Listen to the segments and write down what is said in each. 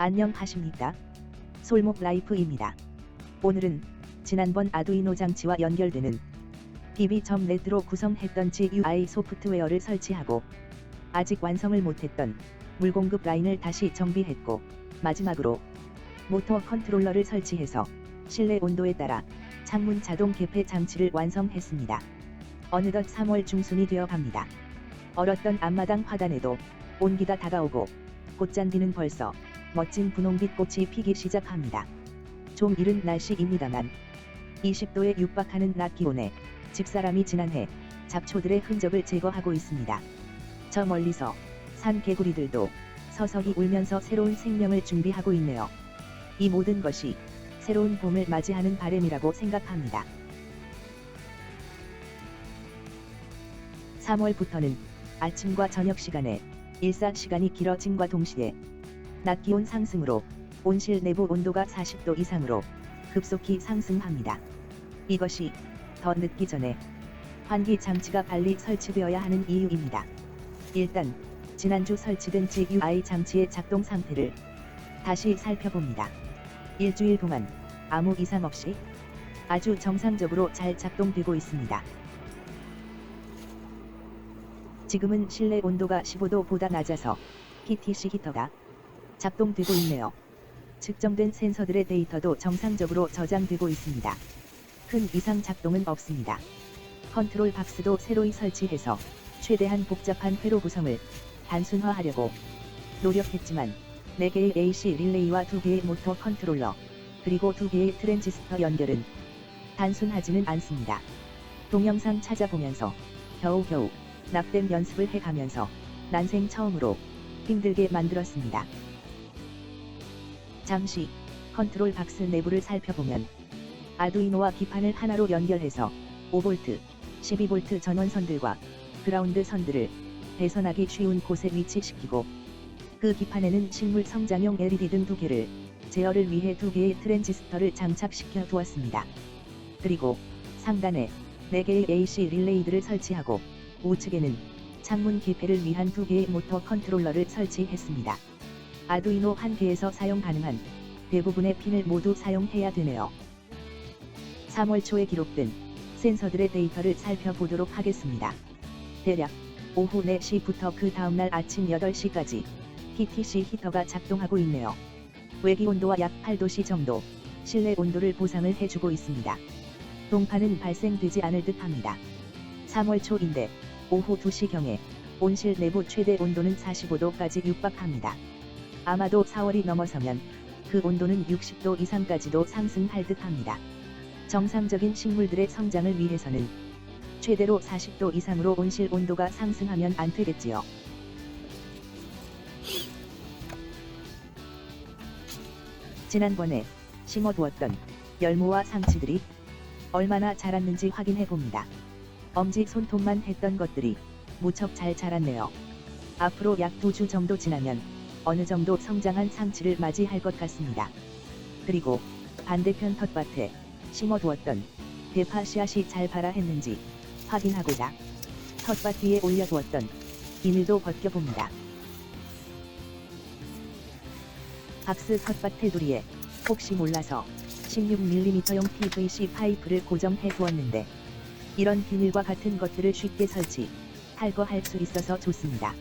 안녕하십니까? 솔목 라이프입니다. 오늘은 지난번 아두이노 장치와 연결되는 DB.net로 구성했던 GUI 소프트웨어를 설치하고 아직 완성을 못했던 물공급 라인을 다시 정비했고, 마지막으로 모터 컨트롤러를 설치해서 실내 온도에 따라 창문 자동 개폐 장치를 완성했습니다. 어느덧 3월 중순이 되어 갑니다. 얼었던 앞마당 화단에도 온기가 다가오고 꽃잔디는 벌써 멋진 분홍빛 꽃이 피기 시작합니다. 좀 이른 날씨입니다만 20도에 육박하는 낮 기온에 집사람이 지난해 잡초들의 흔적을 제거하고 있습니다. 저 멀리서 산 개구리들도 서서히 울면서 새로운 생명을 준비하고 있네요. 이 모든 것이 새로운 봄을 맞이하는 바람이라고 생각합니다. 3월부터는 아침과 저녁 시간에 일사 시간이 길어짐과 동시에 낮 기온 상승으로 온실 내부 온도가 40도 이상으로 급속히 상승합니다. 이것이 더 늦기 전에 환기 장치가 빨리 설치되어야 하는 이유입니다. 일단 지난주 설치된 GUI 장치의 작동 상태를 다시 살펴봅니다. 일주일 동안 아무 이상 없이 아주 정상적으로 잘 작동되고 있습니다. 지금은 실내 온도가 15도보다 낮아서 PTC 히터가 작동되고 있네요. 측정된 센서들의 데이터도 정상적으로 저장되고 있습니다. 큰 이상 작동은 없습니다. 컨트롤 박스도 새로이 설치해서 최대한 복잡한 회로 구성을 단순화하려고 노력했지만 4개의 AC 릴레이와 2개의 모터 컨트롤러, 그리고 2개의 트랜지스터 연결은 단순하지는 않습니다. 동영상 찾아보면서 겨우겨우 납땜 연습을 해가면서 난생 처음으로 힘들게 만들었습니다. 잠시 컨트롤 박스 내부를 살펴보면 아두이노와 기판을 하나로 연결해서 5V, 12V 전원선들과 그라운드 선들을 배선하기 쉬운 곳에 위치시키고, 그 기판에는 식물 성장용 LED 등 2개를 제어를 위해 2개의 트랜지스터를 장착시켜 두었습니다. 그리고 상단에 4개의 AC 릴레이들을 설치하고 우측에는 창문 개폐를 위한 2개의 모터 컨트롤러를 설치했습니다. 아두이노 한 개에서 사용 가능한 대부분의 핀을 모두 사용해야 되네요. 3월 초에 기록된 센서들의 데이터를 살펴보도록 하겠습니다. 대략 오후 4시부터 그 다음날 아침 8시까지 PTC 히터가 작동하고 있네요. 외기 온도와 약 8도씨 정도 실내 온도를 보상을 해주고 있습니다. 동파는 발생되지 않을 듯 합니다. 3월 초인데 오후 2시경에 온실 내부 최대 온도는 45도까지 육박합니다. 아마도 4월이 넘어서면 그 온도는 60도 이상까지도 상승할 듯 합니다. 정상적인 식물들의 성장을 위해서는 최대로 40도 이상으로 온실 온도가 상승하면 안 되겠지요. 지난번에 심어두었던 열무와 상치들이 얼마나 자랐는지 확인해 봅니다. 엄지 손톱만 했던 것들이 무척 잘 자랐네요. 앞으로 약 2주 정도 지나면 어느 정도 성장한 상치를 맞이할 것 같습니다. 그리고 반대편 텃밭에 심어두었던 대파 씨앗이 잘 발아했는지 확인하고자 텃밭 위에 올려두었던 비닐도 벗겨봅니다. 박스 텃밭 테두리에 혹시 몰라서 16mm용 PVC 파이프를 고정해 두었는데, 이런 비닐과 같은 것들을 쉽게 설치, 탈거할 수 있어서 좋습니다.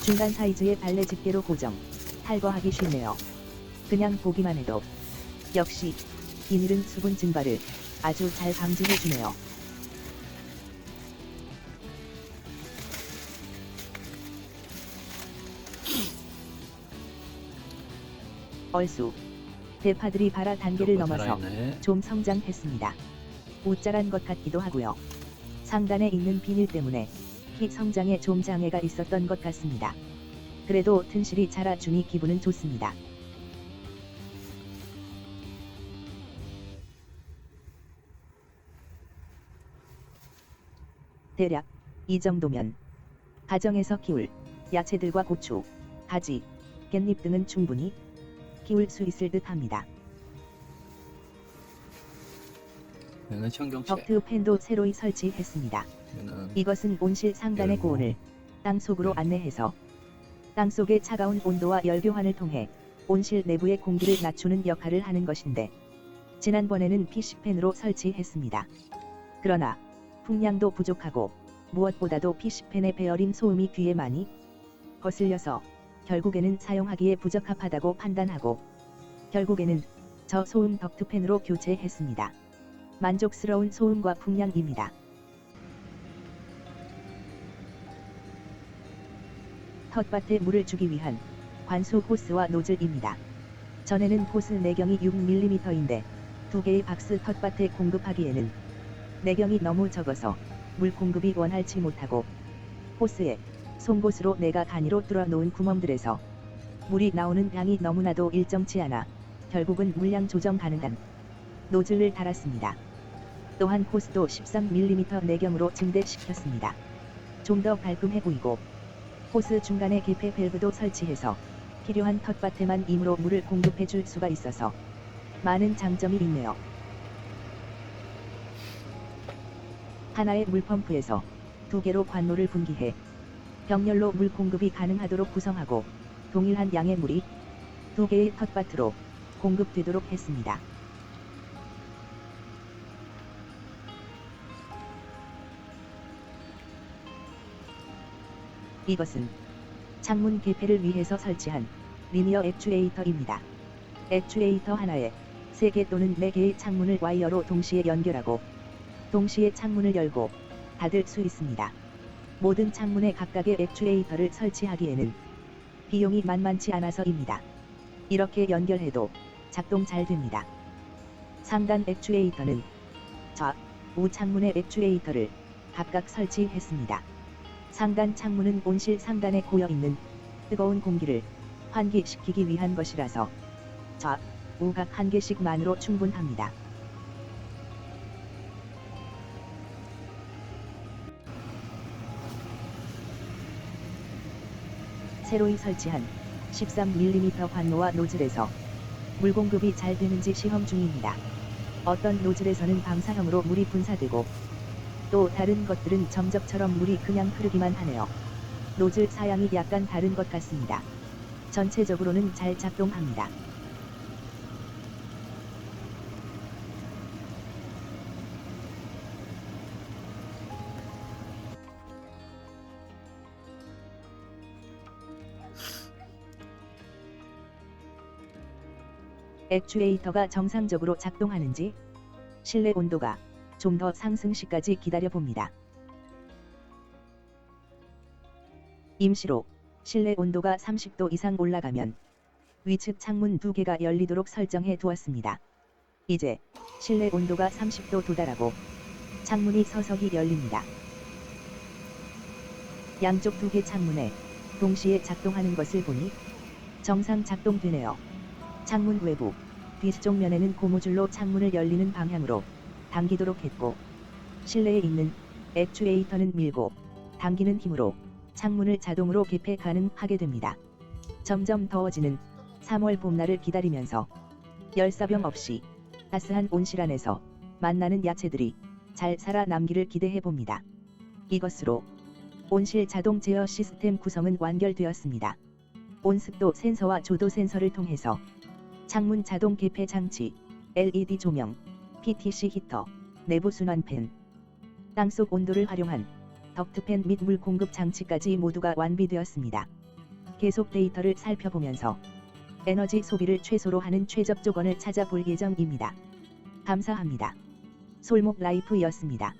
중간 사이즈의 발레 집게로 고정, 탈거하기 쉽네요. 그냥 보기만 해도 역시 비닐은 수분 증발을 아주 잘 방지해주네요. 얼쑤, 대파들이 발아 단계를 넘어서 좀 성장했습니다. 우짜란 것 같기도 하고요. 상단에 있는 비닐 때문에 키 성장에 좀 장애가 있었던 것 같습니다. 그래도 튼실히 자라주니 기분은 좋습니다. 대략 이 정도면 가정에서 키울 야채들과 고추, 가지, 깻잎 등은 충분히 키울 수 있을 듯 합니다. 얘는 청경채. 덕트 팬도 새로이 설치했습니다. 얘는 이것은 온실 상단의 열무. 고온을 땅속으로 안내해서 땅속의 차가운 온도와 열교환을 통해 온실 내부의 공기를 낮추는 역할을 하는 것인데, 지난번에는 PC팬으로 설치했습니다. 그러나 풍량도 부족하고 무엇보다도 PC팬의 베어링 소음이 귀에 많이 거슬려서 결국에는 사용하기에 부적합하다고 판단하고 결국에는 저소음 덕트팬으로 교체했습니다. 만족스러운 소음과 풍량입니다. 텃밭에 물을 주기 위한 관수 호스와 노즐입니다. 전에는 호스 내경이 6mm인데 2개의 박스 텃밭에 공급하기에는 내경이 너무 적어서 물 공급이 원활치 못하고 호스에 송곳으로 내가 간이로 뚫어 놓은 구멍들에서 물이 나오는 양이 너무나도 일정치 않아 결국은 물량 조정 가능한 노즐을 달았습니다. 또한 호스도 13mm 내경으로 증대시켰습니다. 좀 더 깔끔해 보이고 호스 중간에 개폐 밸브도 설치해서 필요한 텃밭에만 임으로 물을 공급해 줄 수가 있어서 많은 장점이 있네요. 하나의 물펌프에서 2개로 관노를 분기해 병렬로 물 공급이 가능하도록 구성하고 동일한 양의 물이 2개의 텃밭으로 공급되도록 했습니다. 이것은 창문 개폐를 위해서 설치한 리니어 액추에이터입니다. 액추에이터 하나에 3개 또는 4개의 창문을 와이어로 동시에 연결하고 동시에 창문을 열고 닫을 수 있습니다. 모든 창문에 각각의 액추에이터를 설치하기에는 비용이 만만치 않아서입니다. 이렇게 연결해도 작동 잘 됩니다. 상단 액추에이터는 좌, 우 창문의 액추에이터를 각각 설치했습니다. 상단 창문은 온실 상단에 고여있는 뜨거운 공기를 환기시키기 위한 것이라서 좌, 우 각 1개씩만으로 충분합니다. 새로이 설치한 13mm 관노와 노즐에서 물 공급이 잘 되는지 시험 중입니다. 어떤 노즐에서는 방사형으로 물이 분사되고 또 다른 것들은 점적처럼 물이 그냥 흐르기만 하네요. 노즐 사양이 약간 다른 것 같습니다. 전체적으로는 잘 작동합니다. 액추에이터가 정상적으로 작동하는지 실내 온도가 좀 더 상승 시까지 기다려봅니다. 임시로 실내 온도가 30도 이상 올라가면 위측 창문 2개가 열리도록 설정해 두었습니다. 이제 실내 온도가 30도 도달하고 창문이 서서히 열립니다. 양쪽 2개 창문에 동시에 작동하는 것을 보니 정상 작동되네요. 창문 외부, 뒤쪽 면에는 고무줄로 창문을 열리는 방향으로 당기도록 했고 실내에 있는 액추에이터는 밀고 당기는 힘으로 창문을 자동으로 개폐 가능하게 됩니다. 점점 더워지는 3월 봄날을 기다리면서 열사병 없이 따스한 온실 안에서 만나는 야채들이 잘 살아남기를 기대해봅니다. 이것으로 온실 자동 제어 시스템 구성은 완결되었습니다. 온습도 센서와 조도 센서를 통해서 창문 자동 개폐 장치, LED 조명, PTC 히터, 내부 순환팬, 땅속 온도를 활용한 덕트팬 및 물 공급 장치까지 모두가 완비되었습니다. 계속 데이터를 살펴보면서 에너지 소비를 최소로 하는 최적 조건을 찾아볼 예정입니다. 감사합니다. 솔목 라이프였습니다.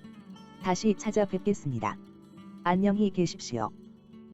다시 찾아뵙겠습니다. 안녕히 계십시오.